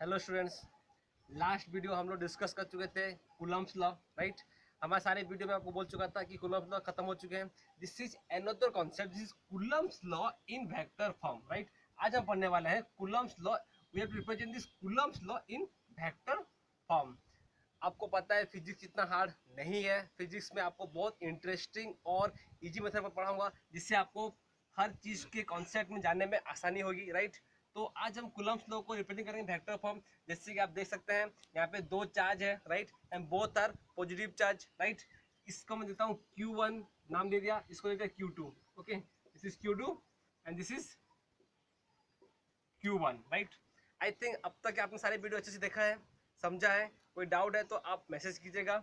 Hello students, last video हम लोग discuss कर चुके थे कूलम्ब्स लॉ, राइट। हमारे सारे वीडियो में आपको बोल चुका था कि कूलम्ब्स लॉ खत्म हो चुके हैं। This is another concept, this is Coulomb's law in vector form, right. आज हम पढ़ने वाले हैं Coulomb's law. We have to represent this Coulomb's law in vector form. आपको पता है फिजिक्स इतना हार्ड नहीं है। फिजिक्स में आपको बहुत इंटरेस्टिंग और इजी मेथड पर पढ़ाऊंगा, जिससे आपको हर चीज़ के कॉन्सेप्ट में जानने में आसानी होगी, राइट। तो आज हम कूलम्ब्स लॉ को रिप्रेजेंट करेंगे वेक्टर फॉर्म। जैसे कि आप देख सकते हैं यहाँ पे दो चार्ज है, right, and both are positive charge, right. इसको मैं देता हूँ Q1 नाम दे दिया, इसको दे दिया Q2। Okay, this is Q2 and this is Q1, right. I think अब तक आपने सारे वीडियो अच्छे से देखा है, समझा है। कोई डाउट है तो आप मैसेज कीजिएगा।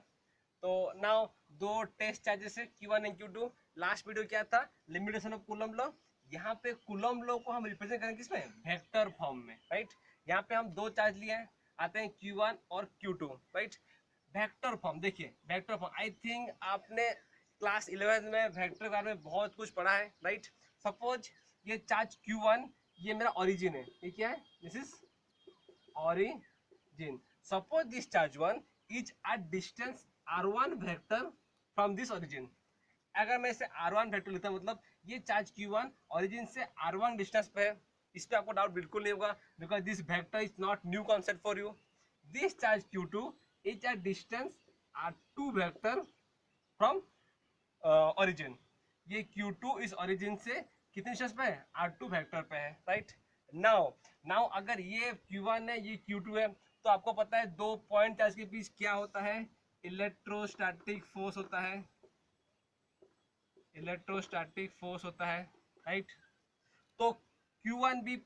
तो नाउ दो टेस्ट चार्जेस है Q1 and Q2। Last video क्या था? Limitation of coulomb law. यहाँ पे कूलम्ब लॉ को हम रिप्रेजेंट करेंगे किसमें? वेक्टर फॉर्म में, राइट। यहाँ पे हम दो चार्ज लिए हैं, आते हैं Q1 और Q2, राइट। वेक्टर फॉर्म देखिए, वेक्टर फॉर्म आई थिंक आपने क्लास 11 में वेक्टर के बारे में बहुत कुछ पढ़ा है, राइट। सपोज ये चार्ज Q1, ये मेरा ओरिजिन है, ये क्या है? This is origin. Suppose this charge 1 is at distance r1 vector from this origin. अगर मैं इसे r1 वेक्टर लिखता हूँ, मतलब ये चार्ज Q1 ओरिजिन से r1 डिस्टेंस पे है। इस पे आपको डाउट बिल्कुल नहीं होगा, because this vector is not new concept for you. This charge Q2 is at distance r2 vector from origin. ये Q2 इस ओरिजिन से कितने डिस्टेंस पे है? R2 वेक्टर पे है, राइट। नाउ नाउ अगर ये Q1 है, ये Q2 है, तो आपको पता है दो पॉइंट चार्ज के बीच क्या होता है? इलेक्ट्रोस्टैटिक फोर्स होता है, इलेक्ट्रोस्टैटिक फोर्स होता है, राइट। तो Q1 भी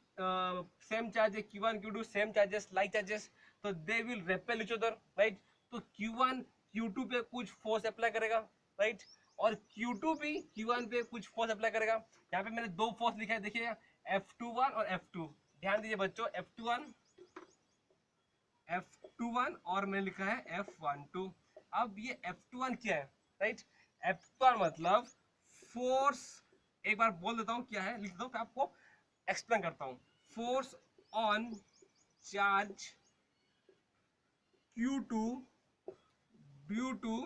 सेम चार्ज है, Q1 Q2 same charges, like charges, तो they will repel each other, right. तो Q1 Q2 पे कुछ फोर्स अप्लाई करेगा, राइट, और Q2 भी Q1 पे कुछ फोर्स अप्लाई करेगा। यहाँ पे मैंने दो फोर्स लिखा है, देखिए F21 और F2। ध्यान दीजिए बच्चों, F21 और मैंने लिखा है F12। अब ये F21 क्या है, राइट? F21 मतलब फोर्स, एक बार बोल देता हूँ क्या है, लिख दो, फिर आपको एक्सप्लेन करता हूँ। Force on charge Q2 due to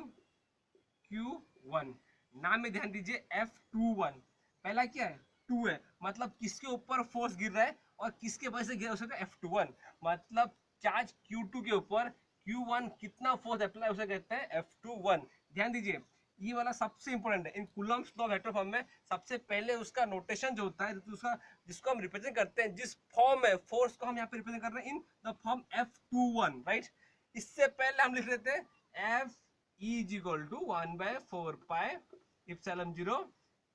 Q1। नाम में ध्यान दीजिए, F21 पहला क्या है? 2 है, मतलब किसके ऊपर फोर्स गिर रहा है और किसके वजह से गिर रहा है, उसे F21। मतलब चार्ज Q2 के ऊपर Q1 कितना फोर्स अप्लाई, उसे कहते हैं F21। ध्यान दीजिए, ये वाला सबसे इंपॉर्टेंट है इन कूलम्ब्स लॉ वेक्टर फॉर्म में। सबसे पहले उसका नोटेशन जो होता है, उसका जिसको हम रिप्रेजेंट करते हैं, जिस फॉर्म में फोर्स को हम यहाँ पे रिप्रेजेंट कर रहे हैं, in the form F21, right. इससे पहले हम लिख लेते हैं F E is equal to 1 by 4 pi epsilon 0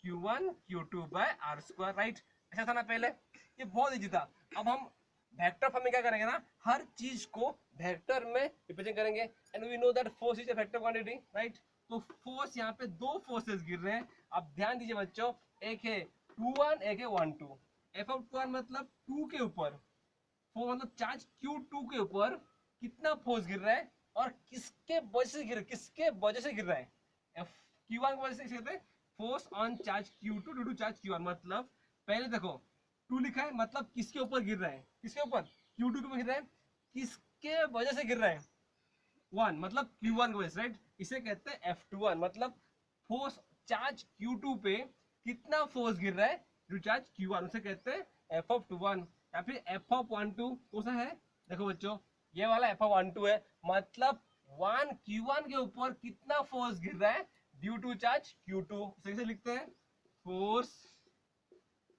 Q1 Q2 by R square, right. ऐसा था ना पहले, ये बहुत इजी था। अब हम वेक्टर फॉर्म में क्या करेंगे ना, हर चीज को वेक्टर में रिप्रेजेंट करेंगे। And we know that force is a vector quantity, right. तो फोर्स, यहाँ पे दो फोर्सेस गिर रहे हैं। अब ध्यान दीजिए बच्चों, एक है 2-1, एक है 1-2। एफ ऑफ 2 मतलब 2 के ऊपर फोर्स, मतलब चार्ज Q2 के ऊपर कितना फोर्स गिर रहा है और किसके वजह से गिर रहा है? F Q1 की वजह से गिर रहा है। Force on charge Q2 due to charge Q1, मतलब पहले देखो 2 लिखा है, मतलब किसके ऊपर गिर रहा है? किसके ऊपर? Q2 के ऊपर गिर रहा है। किसके वजह से गिर रहा है? 1, मतलब Q1 की वजह से, राइट। इसे कहते हैं F21, मतलब फोर्स चार्ज Q2 पे कितना फोर्स गिर रहा है जो चार्ज Q1, उसे कहते हैं F21। या फिर F12 कौन सा है? देखो बच्चों, ये वाला F12 है, मतलब 1 Q1 के ऊपर कितना फोर्स गिर रहा है ड्यू टू चार्ज Q2, उसे लिखते हैं force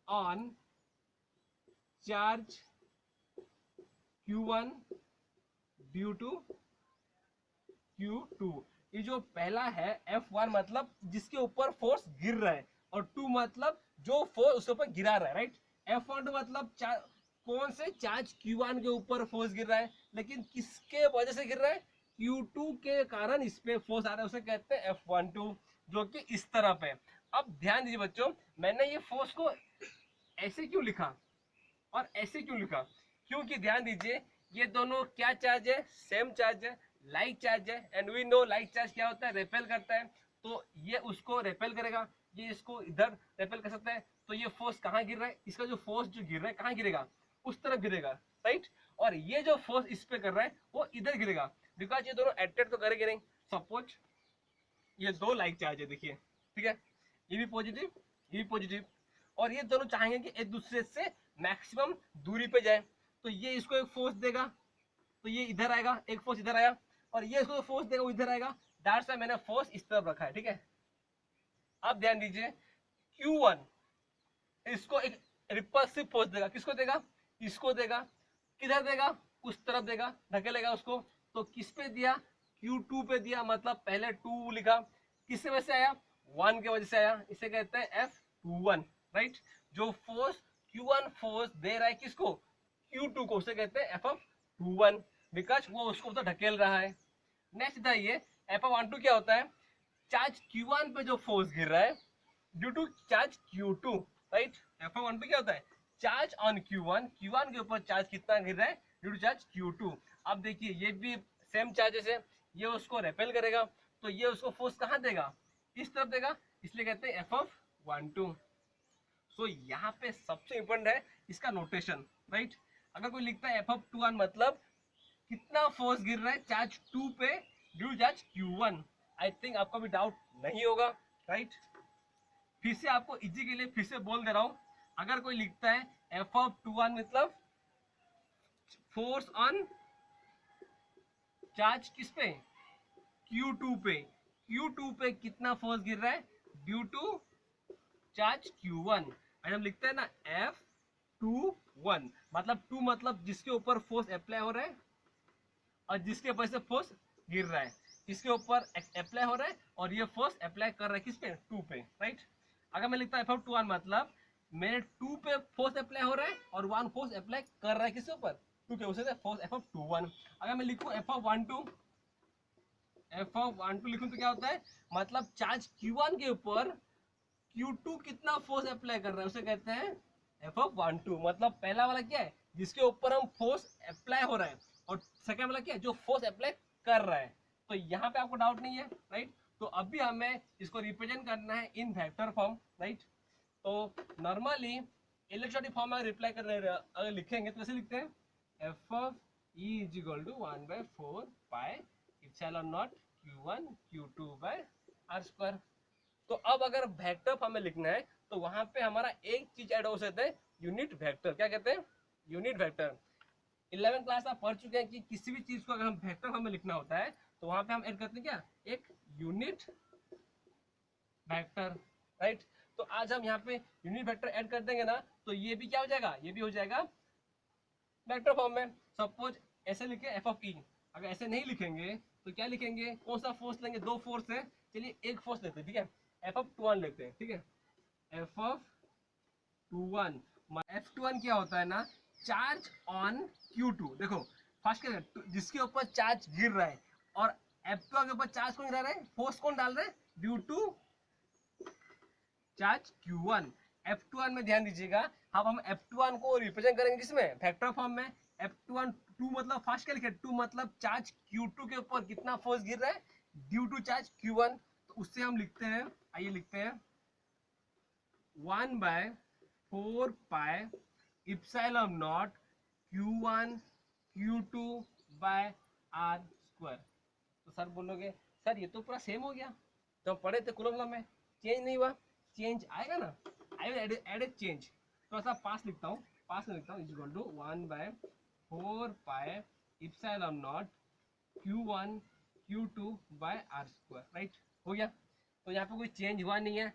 on charge Q1 due to Q2। ये जो पहला है F1 मतलब जिसके ऊपर फोर्स गिर रहा है, और 2 मतलब जो फोर्स उसके ऊपर गिरा रहा है, राइट। F12 मतलब कौन से चार्ज Q1 के ऊपर फोर्स गिर रहा है, लेकिन किसके वजह से गिर रहा है? Q2 के कारण इस पे फोर्स आ रहा है, उसे कहते हैं F12, जो कि इस तरफ है। अब ध्यान दीजिए बच्चों, मैंने ये फोर्स को ऐसे क्यों लिखा और ऐसे क्यों लिखा? क्योंकि ध्यान दीजिए, ये दोनों क्या चार्ज है? सेम चार्ज है, लाइक चार्ज है। And we know like charge क्या होता है? रेपेल करता है। तो ये उसको रेपेल करेगा, ये इसको इधर रेपेल कर सकता है। तो ये फोर्स कहाँ गिर रहा है? इसका जो फोर्स जो गिर रहा है कहाँ गिरेगा? उस तरफ गिरेगा, राइट। और ये जो फोर्स इस पे कर रहा है वो इधर गिरेगा, बिकॉज ये दोनों अट्रैक्ट तो करेंगे नहीं। सपोज ये दो लाइक चार्ज है, देखिए, ठीक है, ये भी पॉजिटिव, ये भी पॉजिटिव, और ये दोनों चाहेंगे कि एक दूसरे से मैक्सिमम दूरी पे जाए, तो ये इसको एक फोर्स देगा, तो ये इधर आएगा, एक फोर्स इधर आया, और ये इसको फोर्स देगा, वो इधर आएगा। दैट्स व्हाई मैंने फोर्स इस तरफ रखा है, ठीक है। अब ध्यान दीजिए, Q1 इसको एक रिपल्सिव फोर्स देगा, किसको देगा, इसको देगा, किधर देगा, उस तरफ देगा, धकेलेगा उसको, तो किस पे दिया, Q2 पे दिया, मतलब पहले 2 लिखा, किससे वजह से आया, 1 के वजह से आया, इसे कहते हैं F21, राइट। जो फोर्स Q1 फोर्स दे रहा है किसको, Q2 को, उसे कहते हैं F21, बिकॉज वो उसको तो ढकेल रहा है। नेक्स्ट इधर ये F12 क्या होता है, चार्ज Q1 पे जो फोर्स गिर रहा है due to charge Q2, right. F12 क्या होता है, चार्ज ऑन Q1, Q1 के ऊपर चार्ज कितना गिर रहा है, ड्यू टू चार्ज Q2। अब देखिए ये भी सेम चार्जेस है, ये उसको रेपेल करेगा, तो ये उसको फोर्स कहाँ देगा, इस तरफ देगा, इसलिए कहते हैं F12। सो यहाँ पे सबसे इंपॉर्टेंट है इसका नोटेशन, राइट। अगर कोई लिखता है F21 मतलब कितना फोर्स गिर रहा है चार्ज 2 पे due charge Q1, I think आपका भी डाउट नहीं होगा, राइट। फिर से आपको इजी के लिए फिर से बोल दे रहा हूं, अगर कोई लिखता है F21 मतलब फोर्स ऑन चार्ज किस पे, Q2 पे, Q2 पे कितना फोर्स गिर रहा है ड्यू टू चार्ज Q1, और हम लिखते हैं ना F21 मतलब 2 मतलब जिसके ऊपर फोर्स अप्लाई हो रहा है और जिसके ऊपर से फोर्स गिर रहा है, इसके ऊपर अप्लाई हो रहा है और ये फोर्स अप्लाई कर रहा है किस पे, 2 पे, राइट। अगर मैं लिखता हूँ F21 मतलब मेरे 2 पे फोर्स अप्लाई हो रहा है और 1 फोर्स अप्लाई कर रहा है किसके ऊपर, 2 के, उसे फोर्स F21। अगर मैं लिखूँ F12 लिखूँ तो क्या होता है, मतलब चार्ज Q1 के ऊपर Q2 कितना फोर्स अप्लाई कर रहा है उसे कहते हैं F12। मतलब पहला वाला क्या है, जिसके ऊपर हम फोर्स अप्लाई हो रहा है, और सेकंड वाला क्या है, जो फोर्स अप्लाई कर रहा है। तो यहाँ पे आपको डाउट नहीं है, राइट। तो अभी हमें इसको रिप्रेजेंट करना है इन वेक्टर फॉर्म, राइट। तो नॉर्मली इलेक्ट्रोनिक फॉर्म में रिप्लाई कर रहे अगर लिखेंगे तो कैसे लिखते हैं, F of E is equal to 1/4 pi epsilon naught Q1 Q2 by R square. तो अब अगर वेक्टर फॉर्म में लिखना है तो वहां पे हमारा एक चीज ऐड हो सकता है, यूनिट वेक्टर। क्या कहते हैं, यूनिट वेक्टर। 11th क्लास आप पढ़ चुके हैं कि किसी भी चीज को अगर हम वेक्टर फॉर्म में लिखना होता है तो वहां पे हम ऐड करते हैं क्या, एक यूनिट वेक्टर, राइट। तो आज हम यहाँ पे यूनिट वेक्टर ऐड कर देंगे ना, तो ये भी क्या हो जाएगा, ये भी हो जाएगा वेक्टर फॉर्म में। सपोज ऐसे लिखे एफ ऑफ ई, अगर ऐसे नहीं लिखेंगे तो क्या लिखेंगे, कौन सा फोर्स लेंगे, दो फोर्स है, चलिए एक फोर्स लेते हैं, ठीक है, F21 लेते हैं, ठीक है। F21, F21 क्या होता है ना, चार्ज ऑन Q2। देखो फर्स्ट क्या है, जिसके ऊपर चार्ज गिर रहा है, और F21 के ऊपर चार्ज कौन गिरा रहा है, फोर्स कौन डाल रहा है, due to charge Q1। F21 में ध्यान दीजिएगा, अब हम F21 को रिप्रेजेंट करेंगे किसमें, वेक्टर फॉर्म में। F21 2 मतलब फर्स्ट क्या लिखे, 2 मतलब चार्ज Q2 के ऊपर कितना फोर्स गिर रहा है ड्यू टू चार्ज Q1, तो उससे हम लिखते हैं, आइए लिखते हैं 1/4 pi epsilon naught Q1 Q2 by R square. तो सर बोलोगे सर ये तो पूरा सेम हो गया, तो हम पढ़े थे कूलम लॉ में, चेंज नहीं हुआ, चेंज आएगा ना, I will add a change. थोड़ा सा पास लिखता हूँ, पास में लिखता हूँ, is equal to 1/4 pi epsilon naught Q1 Q2 by R square, right, हो गया। तो यहाँ पे कोई चेंज हुआ नहीं है,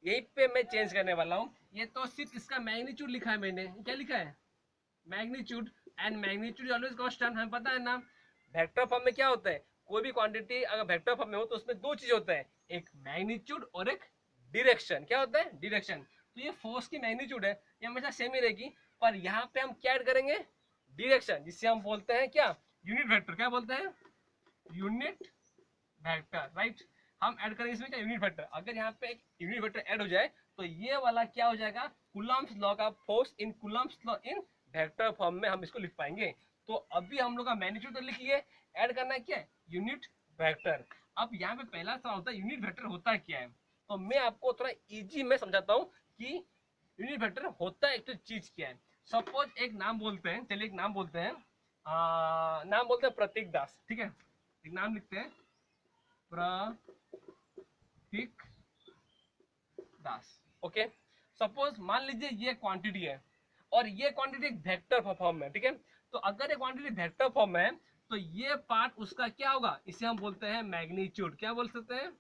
यही पे मैं चेंज करने वाला हूँ। ये तो सिर्फ इसका मैग्नीट्यूड लिखा है मैंने, क्या लिखा है, magnitude, and magnitude always constant, हमें पता है ना। वेक्टर फॉर्म में क्या होता है, कोई भी क्वांटिटी अगर वेक्टर फॉर्म में हो तो उसमें दो चीज होता है, एक मैग्नीट्यूड और एक डायरेक्शन। क्या होता है, डायरेक्शन। तो ये फोर्स की मैग्नीट्यूड है, ये हमेशा सेम ही रहेगी, पर यहाँ पे हम क्या ऐड करेंगे, डायरेक्शन, जिससे हम बोलते हैं क्या, यूनिट वेक्टर। क्या बोलते हैं, यूनिट वेक्टर, राइट। हम ऐड करेंगे इसमें क्या, यूनिट वेक्टर। अगर यहाँ पे एक यूनिट वेक्टर ऐड हो जाए तो ये वाला क्या हो जाएगा, कूलम्ब्स लॉ का force in Coulomb's law in vector form में हम इसको लिख पाएंगे। तो अभी हम लोग का मैग्नीट्यूड लिख लिए, ऐड करना है क्या, यूनिट वेक्टर। अब यहाँ पे पहला सवाल होता है यूनिट वेक्टर होता क्या है, तो मैं आपको थोड़ा इजी में समझाता हूँ कि यूनिट वेक्टर होता है एक तो चीज क्या है। सपोज एक नाम बोलते हैं, चलिए एक नाम बोलते हैं, नाम बोलते हैं प्रतीक दास, ठीक है, एक नाम लिखते हैं प्रतीक दास। ओके, सपोज मान लीजिए ये क्वांटिटी है और ये क्वांटिटी एक वेक्टर फॉर्म में, ठीक है। तो अगर ये क्वांटिटी वेक्टर फॉर्म में है तो ये पार्ट उसका क्या होगा, इसे हम बोलते हैं मैग्नीट्यूड। क्या बोल सकते हैं,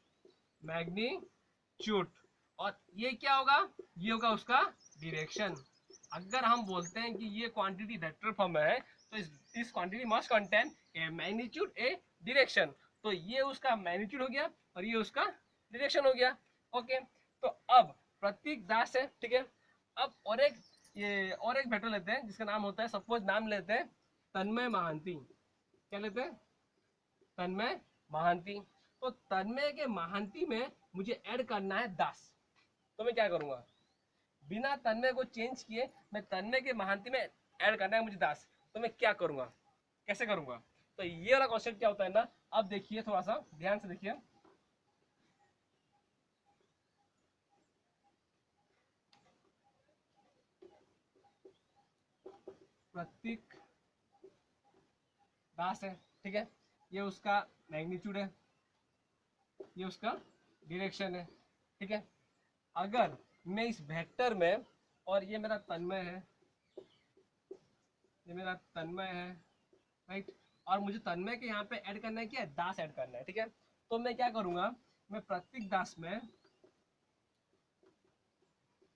मैग्नीट्यूड। और ये क्या होगा, ये होगा उसका डायरेक्शन। अगर हम बोलते हैं कि ये क्वांटिटी वेक्टर फॉर्म में है तो इस quantity must contain a magnitude A direction. तो ये उसका मैग्नीट्यूड हो गया और ये उसका डायरेक्शन हो गया। ओके, तो अब प्रतीक दास है, ठीक है। अब और एक वेक्टर लेते हैं जिसका नाम होता है, सपोज नाम लेते हैं तन्मय महांती। क्या लेते हैं, तन्मय महांती। तो तन्मय के महांती में मुझे ऐड करना है दास। तो मैं क्या करूंगा, बिना तन्मय को चेंज किए मैं तन्मय के महांती में ऐड करना है मुझे दास। तो मैं क्या करूंगा, कैसे करूंगा। तो ये वाला कॉन्सेप्ट क्या होता है ना, अब देखिए थोड़ा सा ध्यान से देखिए। प्रतीक दास है, ठीक है, ये उसका मैग्नीट्यूड है, ये उसका डायरेक्शन है, ठीक है। अगर मैं इस वेक्टर में, और ये मेरा तन्मय है, ये मेरा तन्मय है, राइट, और मुझे तन्मय के यहाँ पे ऐड करना है, क्या है, दास ऐड करना है, ठीक है। तो मैं क्या करूंगा, मैं प्रतीक दास में,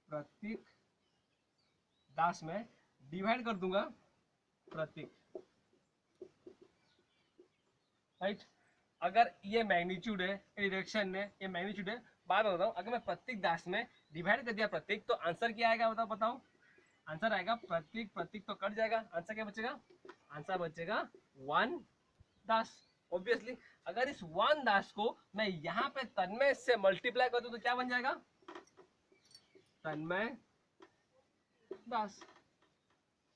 प्रतीक दास में डिवाइड कर दूंगा प्रतीक, राइट। अगर ये मैग्नीट्यूड है, डायरेक्शन है, ये मैग्नीट्यूड है, बात बताता हूँ, अगर मैं प्रतीक दास में डिवाइड कर दिया प्रतीक, तो आंसर क्या आएगा, बताओ। आंसर आएगा प्रतीक, प्रतीक तो कट जाएगा, आंसर क्या बचेगा, आंसर बचेगा वन दास। ऑब्वियसली अगर इस वन दास को मैं यहाँ पे तन्मय से मल्टीप्लाई कर दूं तो क्या बन जाएगा, तन्मय दास।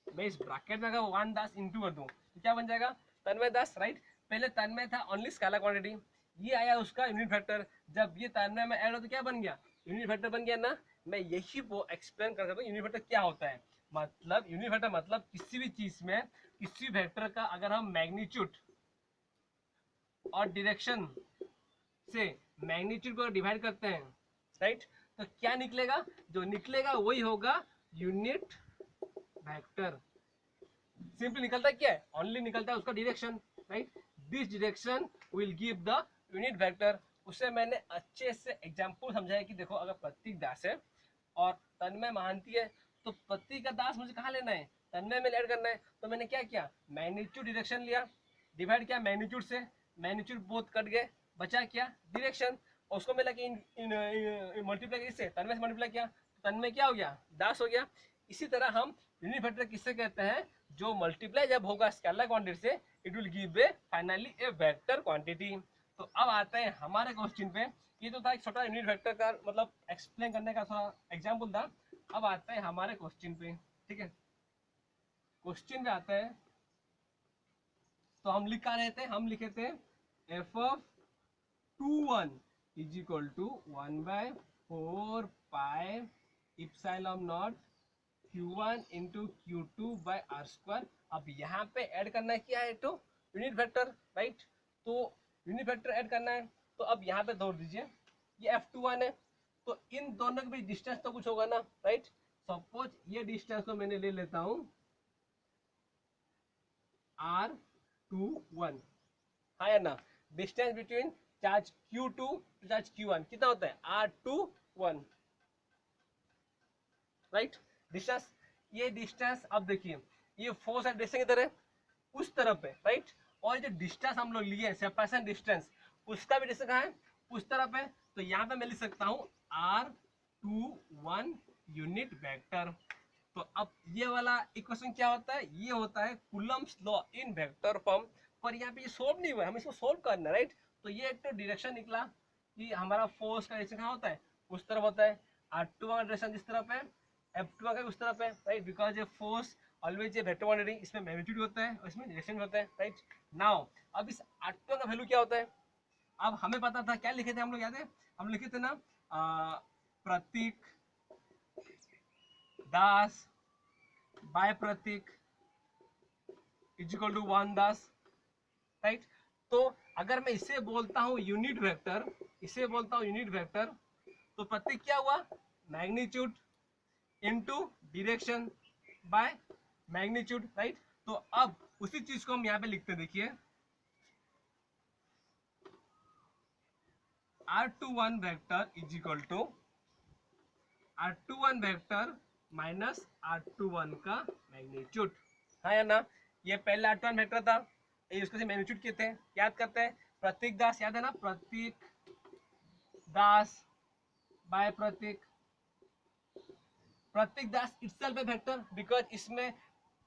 मैं इस ब्रैकेट में अगर वन दास इंटू कर दूं तो क्या बन जाएगा, तन्मय दास, राइट। पहले तन्मय था ओनली स्केलर क्वांटिटी, ये आया उसका यूनिट वेक्टर। जब ये तन्मय में ऐड हो तो क्या बन गया, यूनिट वेक्टर बन गया ना। मैं यही वो एक्सप्लेन कर सकता हूँ यूनिट वेक्टर क्या होता है। मतलब यूनिट वेक्टर मतलब किसी भी चीज में किसी वेक्टर का अगर हम मैग्नीट्यूड और डायरेक्शन से मैग्नीट्यूड को डिवाइड करते हैं, राइट, तो क्या निकलेगा, जो निकलेगा वही होगा यूनिट वेक्टर। सिंपली निकलता है क्या है, ओनली निकलता है उसका direction, right. This direction will give the unit vector. उसे मैंने अच्छे से एग्जांपल समझाया कि देखो अगर प्रतीक दास है और तन्मय महांती है, तो प्रतीक का दास मुझे कहाँ लेना है, तन्मय में ऐड करना है। तो मैंने क्या किया, मैग्नीट्यूड डायरेक्शन लिया, डिवाइड किया मैग्नीट्यूड से, मैग्नीट्यूड बोथ कट गए, बचा क्या, डायरेक्शन। और उसको मैं लगे मल्टीप्लाई किया, इससे तन्मय से मल्टीप्लाई किया, तन्मय क्या हो गया, दास हो गया। इसी तरह हम यूनिट वेक्टर किससे कहते हैं, जो मल्टीप्लाई जब होगा स्केलर क्वांटिटी से, it will give a finally A vector quantity. तो अब आते हैं हमारे क्वेश्चन पे। ये तो था एक छोटा यूनिट वेक्टर का मतलब एक्सप्लेन करने का थोड़ा एग्जांपल था। अब आते हैं हमारे क्वेश्चन पे, ठीक है। क्वेश्चन पे आते हैं तो हम लिखा रहे थे, हम लिखे थे F of 2 1 is equal to 1/4 pi epsilon naught Q1 into Q2 by R square. अब यहाँ पे ऐड करना है क्या है, तो यूनिट वेक्टर, राइट। तो यूनिट वेक्टर ऐड करना है, तो अब यहाँ पे जोड़ दीजिए, ये F21 है, तो इन दोनों के बीच डिस्टेंस तो कुछ होगा ना, राइट। सपोज ये डिस्टेंस को मैंने ले लेता हूँ R21, हाँ या ना। Distance between charge Q2 to charge Q1 कितना होता है, R21, राइट। डिस्टेंस, ये डिस्टेंस, अब देखिए ये फोर्स एंड डिस्टेंस किधर है, उस तरफ है, राइट। और जो डिस्टेंस हम लोग लिए सेपरेशन डिस्टेंस, उसका भी डिस्टेंस कहाँ है, उस तरफ है। तो यहाँ पे मैं लिख सकता हूँ R21 यूनिट वेक्टर। तो अब ये वाला इक्वेशन क्या होता है, ये होता है Coulomb's law in vector form. पर यहाँ पे ये सोल्व नहीं हुआ है, हमें इसको सोल्व करना है, राइट। तो ये एक तो डायरेक्शन निकला कि हमारा फोर्स का डायरेक्शन कहाँ होता है, उस तरफ होता है। R21 का डायरेक्शन जिस तरफ है, F21 का उस तरफ है, राइट। बिकॉज ये फोर्स ऑलवेज ये वेक्टर क्वांटिटी, इसमें मैग्नीट्यूड होता है और इसमें डायरेक्शन होता है, राइट। नाउ अब इस R21 का वैल्यू क्या होता है, अब हमें पता था, क्या लिखे थे हम लोग, याद है, हम लिखे थे ना Prateek Das by Prateek is equal to 1 10, right. तो अगर मैं इसे बोलता हूं यूनिट वेक्टर, इसे बोलता हूं यूनिट वेक्टर, तो प्रतीक क्या हुआ, magnitude into direction by magnitude, right. तो अब उसी चीज को हम यहां पे लिखते हैं, देखिए R21 vector is equal to R21 vector minus R21 का मैग्नीट्यूड, हाँ या ना। ये पहला R21 वेक्टर था, ये उसके मैग्नीट्यूड किए थे, याद करते हैं। प्रतीक दास याद है ना, Prateek Das by Prateek, Prateek Das itself है वेक्टर, बिकॉज इसमें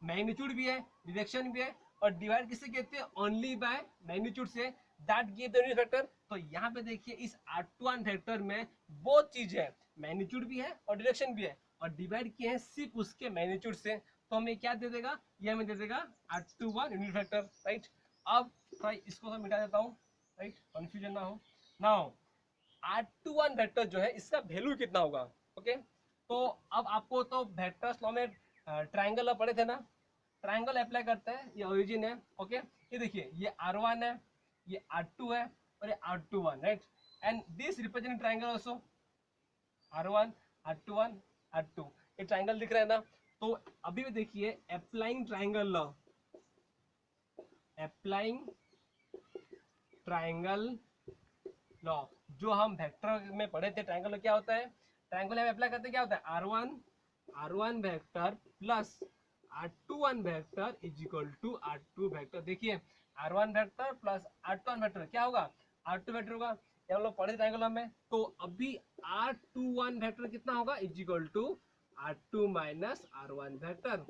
मैग्नीट्यूड भी है, डायरेक्शन भी है, और डिवाइड किससे कहते हैं, ओनली बाय मैग्नीट्यूड से, that give the unit vector. तो यहाँ पे देखिए इस R21 वेक्टर में वो चीज है, मैग्नीट्यूड भी है और डायरेक्शन भी है, और डिवाइड किए हैं सिर्फ उसके मैग्नीट्यूड से, तो हमें क्या दे देगा, ये हमें दे देगा R21 यूनिट वेक्टर, राइट। अब थोड़ा इसको तो मिटा देता हूँ, राइट, कंफ्यूजन ना हो। नाउ R21 वेक्टर जो है इसका वैल्यू कितना होगा, ओके। तो अब आपको तो वेक्टर्स लॉ में ट्रायंगल पढ़े थे ना, ट्रायंगल अप्लाई करते हैं, ये ओरिजिन है, ओके। ये देखिए ये R1 है, ये R2 है, और ये R21, right. And this represent triangle also, R1 R21 R2, ये ट्रायंगल दिख रहा है ना। तो अभी भी देखिए applying triangle law, applying triangle law जो हम वेक्टर में पढ़े थे, ट्रायंगल में क्या होता है, ट्रायंगल में अप्लाई करते क्या होता है, R1 vector plus R21 vector is equal to R2 vector. देखिए R1 vector plus R21 vector क्या होगा, R2 वेक्टर होगा, ये हम लोग पढ़े ट्रायंगल में। तो अभी R21 वेक्टर कितना होगा, is equal to R2 minus R1 vector.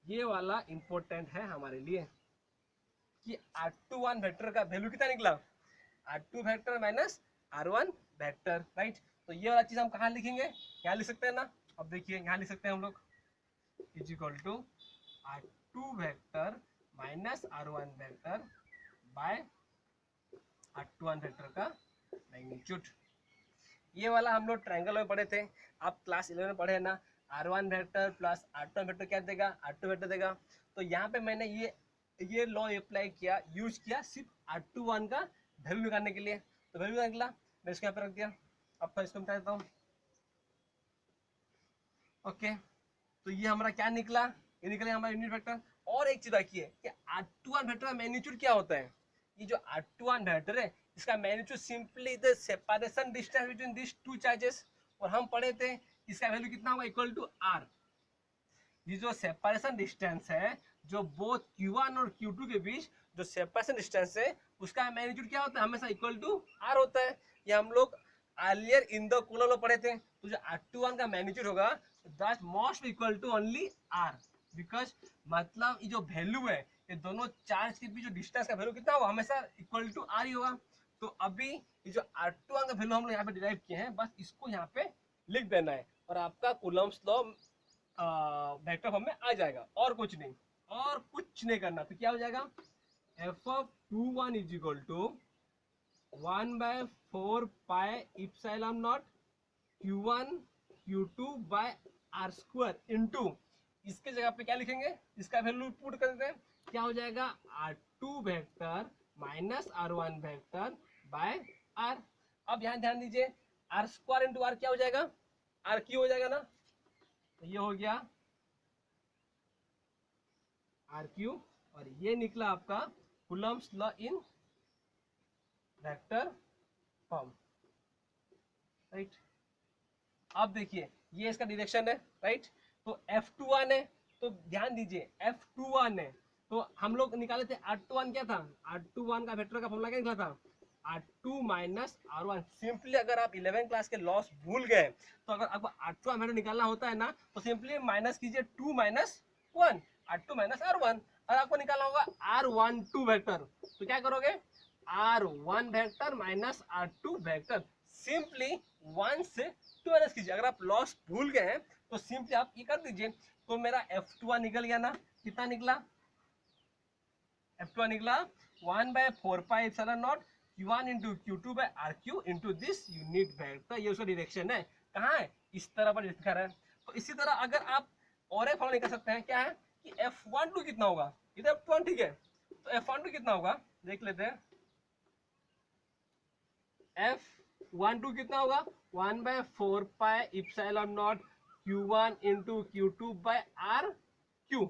ये वाला इंपॉर्टेंट है हमारे लिए कि R21 वेक्टर का वैल्यू कितना निकला, R2 vector minus R1 vector, right. तो ये वाला चीज हम कहाँ लिखेंगे, यहाँ लिख सकते हैं ना। अब देखिए यहाँ लिख सकते हैं हम लोग, is equal to R2 vector minus R1 vector by R21 vector का मैग्नीट्यूड। ये वाला हम लोग ट्रायंगल में पढ़े थे, आप क्लास 11 में पढ़े ना। R1 vector plus R21 vector क्या देगा, R2 वेक्टर देगा। तो यहाँ पे मैंने ये लॉ अप्लाई किया, यूज किया सिर्फ R21 का वैल्यू निकालने के लिए। तो वैल्यू निकला, मैं इसको यहाँ पे रख दिया, अब तो इसको मिटा देता हूँ, ओके। तो ये हमारा क्या निकला, ये निकला हमारा यूनिट वेक्टर। और एक चीज रखिए कि R21 वेक्टर का मैग्नीट्यूड क्या होता है, ये जो R21 वेक्टर है इसका magnitude simply the separation distance between this two charges, और हम पढ़े थे इसका वैल्यू कितना होगा, इक्वल टू R। ये जो सेपरेशन डिस्टेंस है, जो बोथ Q1 और Q2 के बीच जो सेपरेशन डिस्टेंस है, उसका मैग्नीट्यूड क्या होता है, हमेशा इक्वल टू R होता है। ये हम लोग अर्लियर इन द कूलम में पढ़े थे। तो जो R21 का मैग्नीट्यूड होगा that must equal to only R, because मतलब ये जो वैल्यू है, ये दोनों चार्ज के बीच जो डिस्टेंस का वैल्यू कितना होगा, हमेशा इक्वल टू R ही होगा। तो अभी ये जो R21 का वैल्यू हम लोग यहाँ पे डिराइव किए हैं, बस इसको यहाँ पे लिख देना है और आपका कूलम्स लॉ वेक्टर फॉर्म में आ जाएगा, और कुछ नहीं, और कुछ नहीं करना। तो क्या हो जाएगा, f(21) is equal to 1/4 pi epsilon naught Q1 Q2 by R square into, इसके जगह पे क्या लिखेंगे, इसका वैल्यू पुट कर देते हैं, क्या हो जाएगा R2 vector minus R1 vector bye R। अब यहाँ ध्यान दीजिए, R स्क्वायर इंटू R क्या हो जाएगा, R क्यू हो जाएगा ना। तो ये हो गया R क्यू, और ये निकला आपका Coulomb's law in vector form, right. अब देखिए ये इसका डायरेक्शन है, राइट। तो F21 है, तो ध्यान दीजिए F21 है, तो हम लोग निकाले थे R21 क्या था, R21 का वेक्टर का फॉर्मूला क्या निकला था, R2 माइनस R1। सिंपली अगर आप 11 क्लास के लॉस भूल गए, तो अगर आपको R21 वेक्टर निकालना होता है ना, तो सिंपली माइनस कीजिए 2 माइनस 1, R2 माइनस R1। और आपको निकालना होगा R12 वेक्टर, तो क्या करोगे, R1 vector minus R2 vector, simply 1 से 2 माइनस कीजिए। अगर आप लॉस भूल गए हैं तो सिंपली आप ये कर दीजिए। तो मेरा F21 निकल गया ना, कितना निकला, F21 निकला 1/4 pi epsilon naught Q1 into Q2 by RQ into this unit vector. ये उसका डायरेक्शन है, कहाँ है, इस तरह पर दिखा रहा है। तो इसी तरह अगर आप और एक फॉर्मूला निकाल सकते हैं, क्या है कि F12 कितना होगा, इधर F1 ठीक है, तो F12 कितना होगा देख लेते हैं। F12 कितना होगा 1/4 pi epsilon naught Q1 into Q2 by RQ,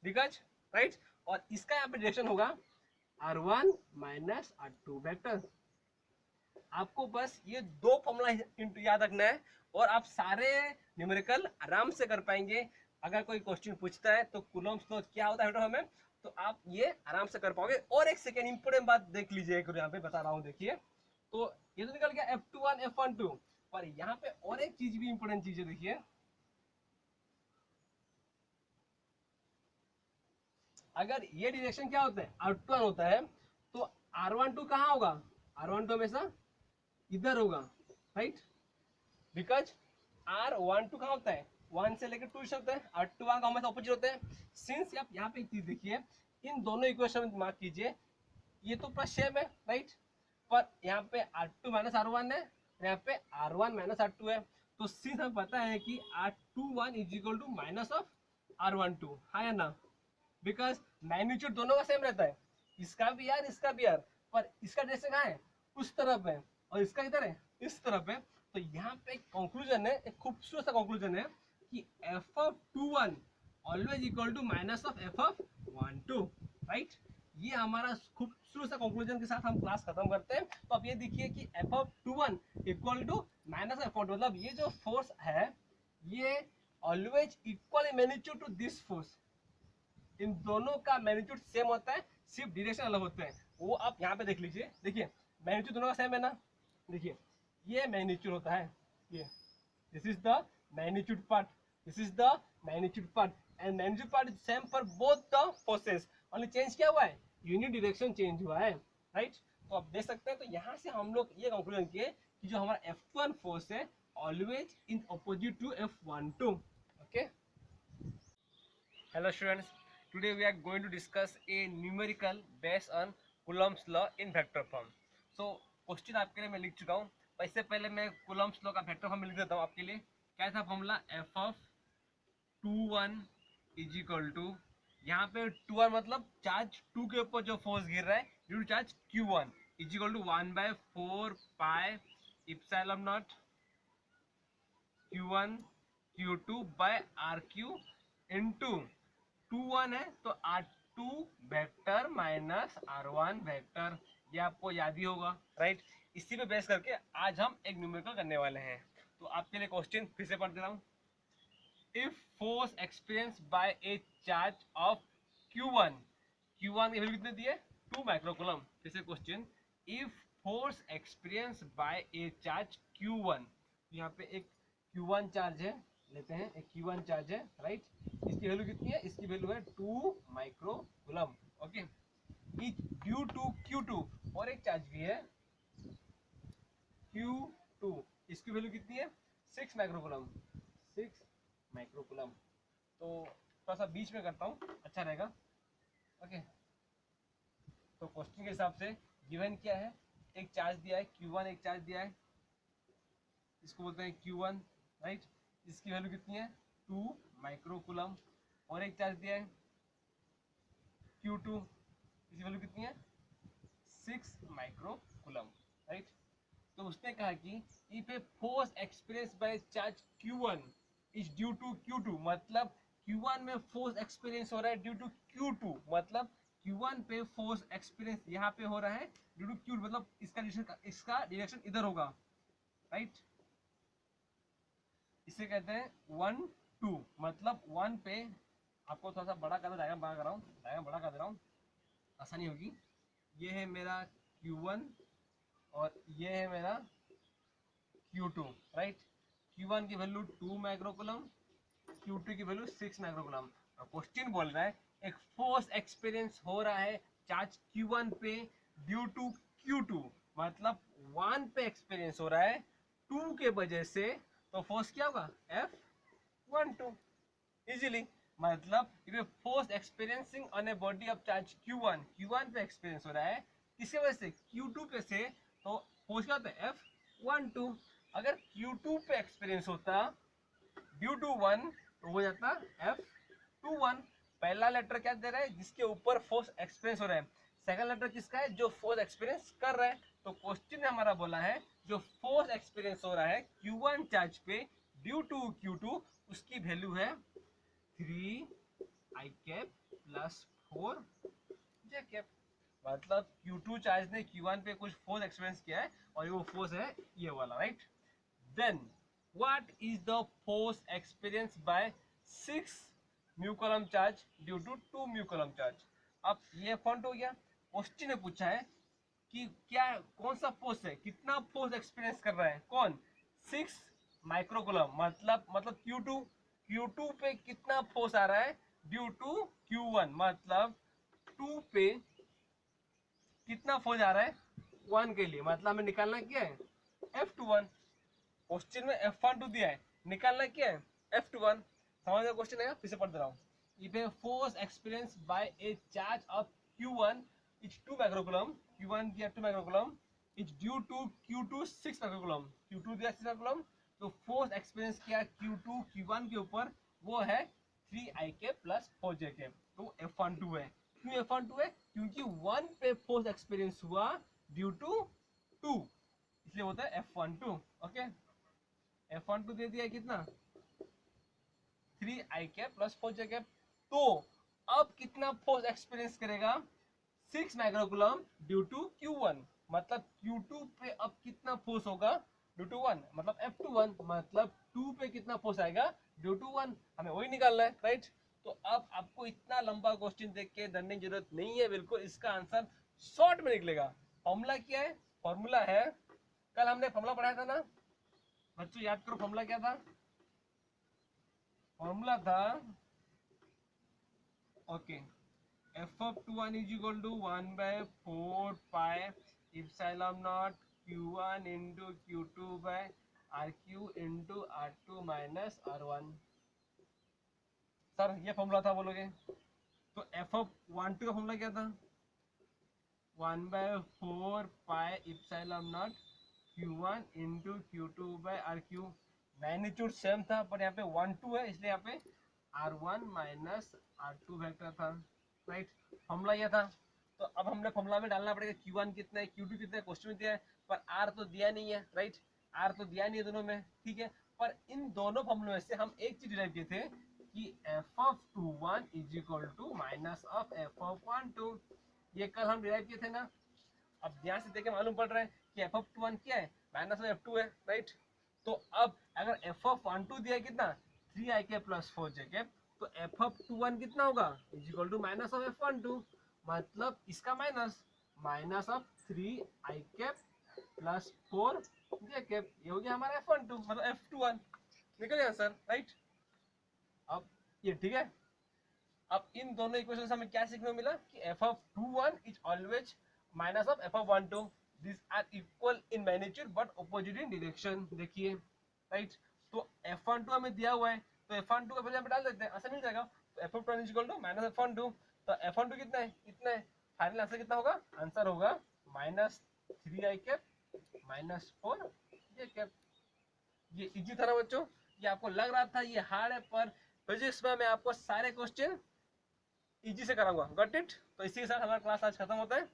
because right, और इसका यहाँ पे डायरेक्शन होगा R1 माइनस R2 वेक्टर। आपको बस ये दो फॉर्मूला याद रखना है और आप सारे न्यूमेरिकल आराम से कर पाएंगे। अगर कोई क्वेश्चन पूछता है तो कूलम्ब्स लॉ क्या होता है हमें, तो आप ये आराम से कर पाओगे। और एक सेकेंड इंपोर्टेंट बात देख लीजिए, यहाँ पे बता रहा हूँ, देखिए, तो ये तो निकल गया F21 F12, पर यहाँ पे और एक चीज भी इंपोर्टेंट चीज है, देखिए, अगर ये डायरेक्शन क्या होता है R21 होता है, तो R12 कहाँ होगा, R12 हमेशा इधर होगा, राइट, बिकॉज R12 कहाँ होता है 1 से लेकर 2 होता है, R21 का हमेशा ऑपोजिट होता है। सिंस आप यहाँ पे एक चीज देखिए, इन दोनों इक्वेशन में मार्क कीजिए, ये तो प्लस सेम है, राइट, पर यहाँ पे R2 माइनस R1 है, यहाँ पे R1 माइनस R2 है, तो सिंस हमें पता है कि R21 is equal to minus of R12, हाँ या ना, बिकॉज मैग्नीट्यूड दोनों का सेम रहता है, इसका भी यार इसका भी यार, पर इसका डायरेक्शन कहाँ है उस तरफ है और इसका इधर है इस तरफ है। तो यहाँ पे एक कंक्लूजन है, एक खूबसूरत सा कंक्लूजन है कि f(21) always equal to minus of f(12), right. ये हमारा खूबसूरत सा कंक्लूजन के साथ हम क्लास खत्म करते हैं। तो अब ये देखिए कि f(21) equal to minus of f(12), मतलब ये जो फोर्स है ये always equal in magnitude to this force, इन दोनों का मैग्नीट्यूड सेम होता है, सिर्फ डायरेक्शन अलग होते हैं। वो आप यहाँ पे देख लीजिए, देखिए मैग्नीट्यूड दोनों का सेम है ना, देखिए ये मैग्नीट्यूड होता है, ये this is the magnitude part, this is the magnitude part, and magnitude part is same for both the forces, only change क्या हुआ है, यूनिट डायरेक्शन चेंज हुआ है, राइट। तो आप देख सकते हैं, तो यहाँ से हम लोग ये कंक्लूजन किए कि जो हमारा F1 फोर्स है always in opposite to F12, okay. Hello students, today we are going to discuss a numerical based on Coulomb's law in vector form. So question आपके लिए मैं लिख चुका हूँ, पर इससे पहले मैं Coulomb's law का वेक्टर फॉर्म में लिख देता हूँ आपके लिए। क्या था formula, F(21) is equal to, यहाँ पे 2 मतलब चार्ज 2 के ऊपर जो फोर्स गिर रहा है due to charge Q1 is equal to 1/4 pi epsilon naught Q1 Q2 by RQ into 2(1) है तो R2 vector minus R1 vector, ये आपको याद ही होगा, राइट। इसी पे बेस करके आज हम एक न्यूमेरिकल करने वाले हैं। तो आपके लिए क्वेश्चन फिर से पढ़ दे रहा हूँ। If force experience bye A charge of Q1, Q1 की वैल्यू कितनी दी है 2 माइक्रोकूलम। फिर से question, if force experience bye A charge Q1, यहाँ पे एक Q1 चार्ज है, लेते हैं एक Q1 चार्ज है, राइट, इसकी वैल्यू कितनी है, इसकी वैल्यू है 2 microcoulomb, okay. Is due to Q2, और एक चार्ज भी है Q2, इसकी वैल्यू कितनी है 6 माइक्रोकूलम, 6 माइक्रोकूलम। तो थोड़ा सा बीच में करता हूँ, अच्छा रहेगा, ओके। तो क्वेश्चन के हिसाब से गिवन क्या है, एक चार्ज दिया है Q1, एक चार्ज दिया है, इसको बोलते हैं Q1, राइट, इसकी वैल्यू कितनी है 2 माइक्रोकूलम, और एक चार्ज दिया है Q2, इसकी वैल्यू कितनी है 6 माइक्रोकूलम, राइट। तो उसने कहा कि if a force experience by charge Q1 is due to Q2, मतलब Q1 में फोर्स एक्सपीरियंस हो रहा है ड्यू टू Q2, मतलब Q1 पे फोर्स एक्सपीरियंस यहाँ पे हो रहा है ड्यू टू Q2, मतलब इसका डायरेक्शन इधर होगा, राइट। इसे कहते हैं 1 2, मतलब 1 पे, आपको थोड़ा सा बड़ा कर डायग्राम बना कर रहा हूँ, डायग्राम बड़ा कर दे रहा हूँ, आसानी होगी। ये है मेरा Q1 और ये है मेरा Q2, राइट। Q1 की वैल्यू 2 माइक्रोकूलम, Q2 की वैल्यू 6 माइक्रोकूलम। क्वेश्चन बोल रहा है एक फोर्स एक्सपीरियंस हो रहा है चार्ज Q1 पे ड्यू टू Q2, मतलब 1 पे एक्सपीरियंस हो रहा है 2 के वजह से, तो फोर्स क्या होगा F12 इजीली, मतलब force experiencing on a body of charge Q1 पे एक्सपीरियंस हो रहा है, किसके वजह से Q2 पे से, तो फोर्स क्या होता है F12। अगर Q2 पे एक्सपीरियंस होता ड्यू टू 1 तो हो जाता F21। पहला लेटर क्या दे रहा है, जिसके ऊपर फोर्स एक्सपीरियंस हो रहा है। सेकंड लेटर किसका है, जो फोर्स एक्सपीरियंस कर रहा है। तो क्वेश्चन में हमारा बोला है जो फोर्स एक्सपीरियंस हो रहा है Q1 चार्ज पे ड्यू टू Q2, उसकी वैल्यू है 3i cap plus 4j cap. मतलब Q2 चार्ज ने Q1 पे कुछ फोर्स एक्सपीरियंस किया है और वो फोर्स है ये वाला, right. Then what is the force experience by 6 mu coulomb charge due to 2 mu coulomb charge. अब ये फॉन्ट हो गया। क्वेश्चन ने पूछा है कि क्या कौन सा फोर्स है, कितना फोर्स एक्सपीरियंस कर रहा है कौन, 6 माइक्रोकूलम। मतलब Q2 पे कितना फोर्स आ रहा है ड्यू टू Q1, मतलब 2 पे कितना फोर्स आ रहा है 1 के लिए। मतलब हमें निकालना क्या है F21। क्वेश्चन में F12 दिया है, निकालना क्या है F21। समझ गए क्वेश्चन है, फिर से पढ़ दे रहा हूँ। If a force experienced by a charge of Q1 is 2 microcoulomb, Q1 दिया 2 microcoulomb, is due to Q2 6 microcoulomb, Q2 दिया 6 microcoulomb, तो फोर्स एक्सपीरियंस किया Q2 Q1 के ऊपर, वो है 3i के प्लस 4j के। तो F12 है। क्यों F12 है, क्योंकि 1 पे फोर्स एक्सपीरियंस हुआ ड्यू टू 2, इसलिए होता है F12। ओके, F12 दे दिया कितना 3i cap plus 4j cap. तो अब कितना फोर्स एक्सपीरियंस करेगा 6 माइक्रोकूलम ड्यू टू Q1, मतलब Q2 पे अब कितना फोर्स होगा ड्यू टू 1, मतलब F21, मतलब 2 पे कितना फोर्स आएगा ड्यू टू 1, हमें वही निकालना है, राइट। तो अब आपको इतना लंबा क्वेश्चन देख के डरने की जरूरत नहीं है, बिल्कुल इसका आंसर शॉर्ट में निकलेगा। फॉर्मूला क्या है, फॉर्मूला है, कल हमने फॉर्मूला पढ़ाया था ना बच्चों, याद करो फॉर्मूला क्या था। फॉर्मूला था okay, F21 is equal to 1 by 4 pi epsilon naught Q1 into Q2 by RQ into R2 minus R1। Sir ये फॉर्मूला था बोलोगे, तो F12 का फॉर्मूला क्या था 1 by 4 pi epsilon naught Q1 into Q2 by RQ। Magnitude same था पर यहाँ पे 1 2 है, इसलिए यहाँ पे R1 माइनस R2 वेक्टर था, राइट। फॉर्मूला ये था। तो अब हमने फॉर्मूला में डालना पड़ेगा Q1 कितना है Q2 कितना है, क्वेश्चन में दिया है पर R तो दिया नहीं है, राइट। R तो दिया नहीं है दोनों में, ठीक है। पर इन दोनों फॉर्मूलों में से हम एक चीज डिराइव किए थे कि F21 is equal to minus of F12। ये कल हम डिराइव किए थे ना। अब ध्यान से देखे मालूम पड़ रहा है कि F21 क्या है माइनस ऑफ F2 है, राइट। तो अब अगर F12 दिया है कितना 3i के प्लस 4j के, तो F21 कितना होगा is equal to minus of F12, मतलब इसका minus of 3i cap plus 4j cap. ये हो गया हमारा F12, मतलब F21 निकल गया आंसर, राइट। अब ये ठीक है। अब इन दोनों इक्वेशन से हमें क्या सीखने को मिला कि F21 is always minus of F12, this are equal in magnitude but opposite in direction. देखिए, राइट। तो F12 हमें दिया हुआ है, तो F12 का वैल्यू यहाँ पे डाल देते हैं, आसान मिल जाएगा। तो F12 is equal to minus F12, तो F12 कितना है, इतना है। फाइनल आंसर कितना होगा, आंसर होगा minus 3i cap minus 4j cap. ये इजी था ना बच्चों, ये आपको लग रहा था ये हार्ड है, पर फिजिक्स में मैं आपको सारे क्वेश्चन इजी से कराऊंगा, गॉट इट। तो इसी के साथ हमारा क्लास आज खत्म होता है।